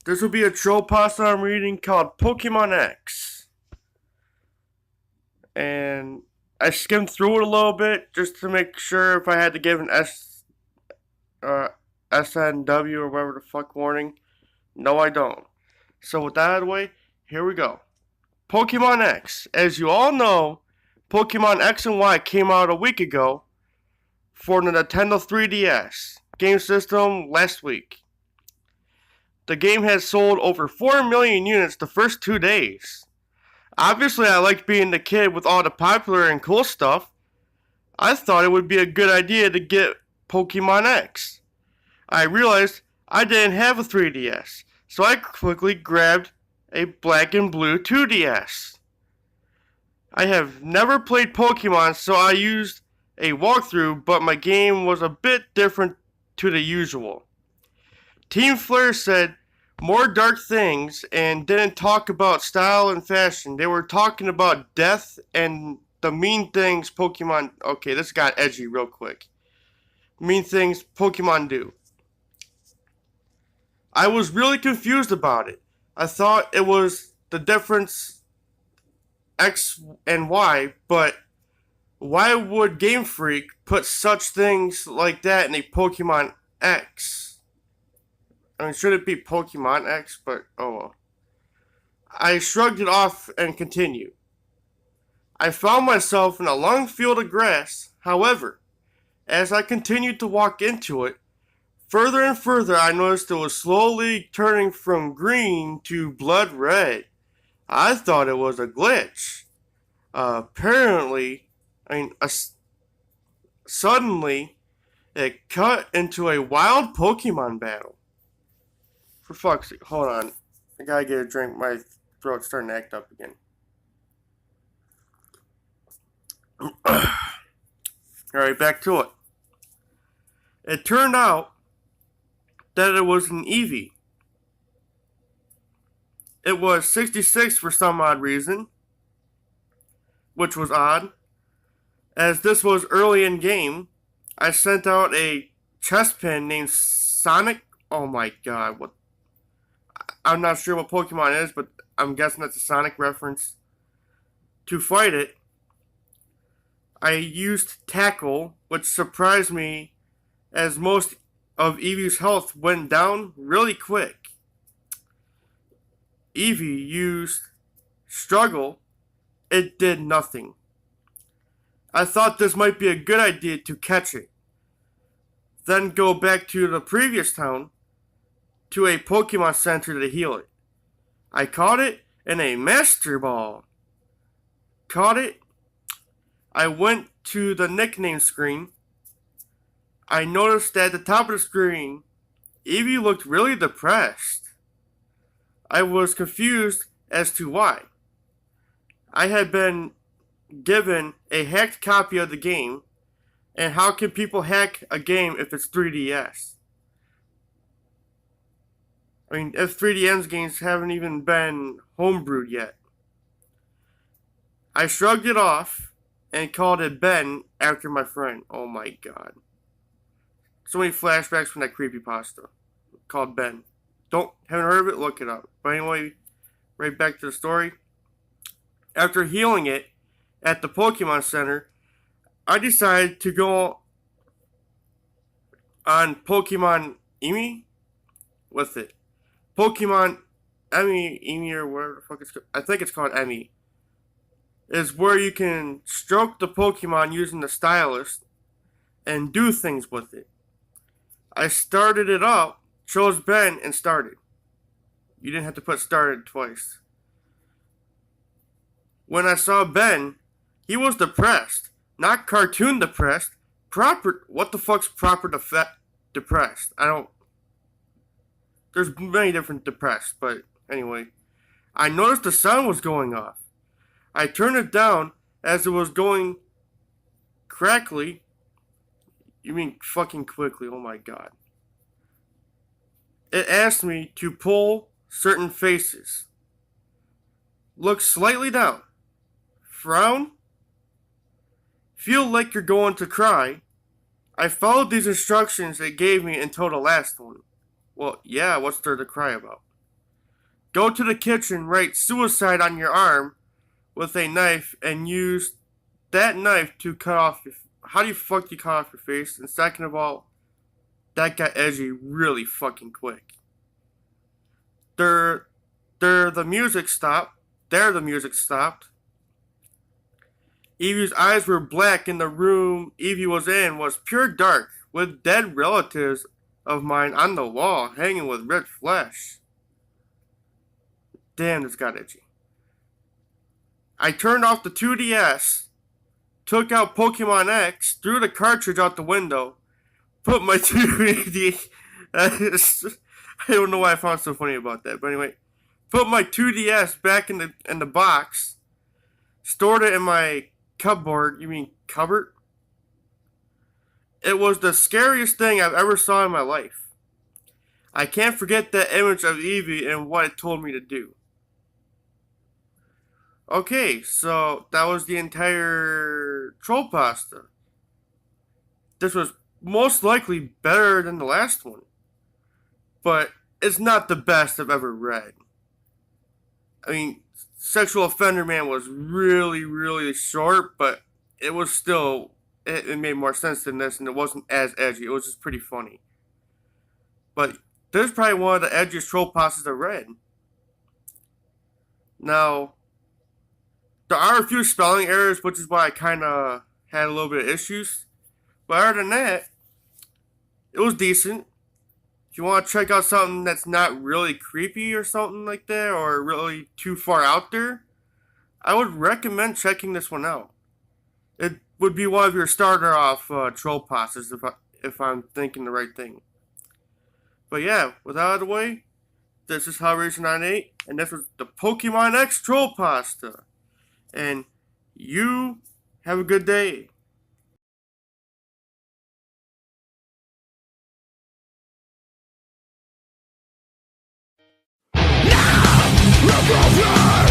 This will be a trollpasta I'm reading called Pokémon X. And I skimmed through it a little bit just to make sure if I had to give an SNW or whatever the fuck warning. No, I don't. So with that out of the way, here we go. Pokemon X. As you all know, Pokemon X and Y came out a week ago for the Nintendo 3DS game system last week. The game has sold over 4 million units the first 2 days. Obviously, I liked being the kid with all the popular and cool stuff. I thought it would be a good idea to get Pokemon X. I realized I didn't have a 3DS, so I quickly grabbed a black and blue 2DS. I have never played Pokemon, so I used a walkthrough, but my game was a bit different to the usual. Team Flare said more dark things and didn't talk about style and fashion. They were talking about death and the mean things Pokemon... Okay, this got edgy real quick. Mean things Pokemon do. I was really confused about it. I thought it was the difference X and Y, but why would Game Freak put such things like that in a Pokemon X? I mean, should it be Pokemon X? But, oh well. I shrugged it off and continued. I found myself in a long field of grass. However, as I continued to walk into it, further and further I noticed it was slowly turning from green to blood red. I thought it was a glitch. Suddenly, it cut into a wild Pokemon battle. For fuck's sake, hold on. I gotta get a drink. My throat's starting to act up again. Alright, back to it. It turned out that it was an Eevee. It was 66 for some odd reason, which was odd. As this was early in game, I sent out a chest pin named Sonic. Oh my god, what? I'm not sure what Pokemon is, but I'm guessing that's a Sonic reference. To fight it, I used Tackle, which surprised me as most of Eevee's health went down really quick. Eevee used Struggle. It did nothing. I thought this might be a good idea to catch it. Then go back to the previous town to a Pokemon Center to heal it. I caught it in a Master Ball. Caught it. I went to the nickname screen. I noticed that at the top of the screen, Eevee looked really depressed. I was confused as to why. I had been given a hacked copy of the game, and how can people hack a game if it's 3DS? I mean, if 3DS games haven't even been homebrewed yet. I shrugged it off and called it Ben after my friend. Oh my god. So many flashbacks from that creepypasta called Ben. Haven't heard of it? Look it up. But anyway, right back to the story. After healing it at the Pokemon Center, I decided to go on Pokemon Emmy with it. Pokemon Emmy or whatever the fuck it's called. I think it's called Emmy. Is where you can stroke the Pokemon using the stylus and do things with it. I started it up, chose Ben, and started. You didn't have to put started twice. When I saw Ben, he was depressed. Not cartoon depressed. What the fuck's proper depressed? There's many different depressed, but anyway. I noticed the sun was going off. I turned it down as it was going crackly. You mean fucking quickly, oh my god. It asked me to pull certain faces. Look slightly down. Frown. Feel like you're going to cry. I followed these instructions it gave me until the last one. Well, yeah, what's there to cry about? go to the kitchen, write suicide on your arm with a knife, and use that knife to cut off your. How do you fuck you cut off your face? And second of all, that got edgy really fucking quick. The music stopped. The music stopped. Evie's eyes were black, and the room Evie was in was pure dark, with dead relatives of mine on the wall, hanging with red flesh. Damn, this got itchy. I turned off the 2DS, took out Pokémon X, threw the cartridge out the window, put my 2DS... I don't know why I found it so funny about that, but anyway, put my 2DS back in the box, stored it in my cupboard. You mean cupboard? It was the scariest thing I've ever saw in my life. I can't forget that image of Evie and what it told me to do. Okay, so that was the entire trollpasta. This was most likely better than the last one, but it's not the best I've ever read. I mean, Sexual Offender Man was really, really short, but it was still, it made more sense than this, and it wasn't as edgy. It was just pretty funny. But this is probably one of the edgiest trollpastas I've read. Now, there are a few spelling errors, which is why I kind of had a little bit of issues. But other than that, it was decent. If you want to check out something that's not really creepy or something like that, or really too far out there, I would recommend checking this one out. It would be one of your starter off trollpastas if I'm thinking the right thing. But yeah, with that out of the way, this is Hellraiser 98, and this was the Pokémon X trollpasta. And you have a good day. Now,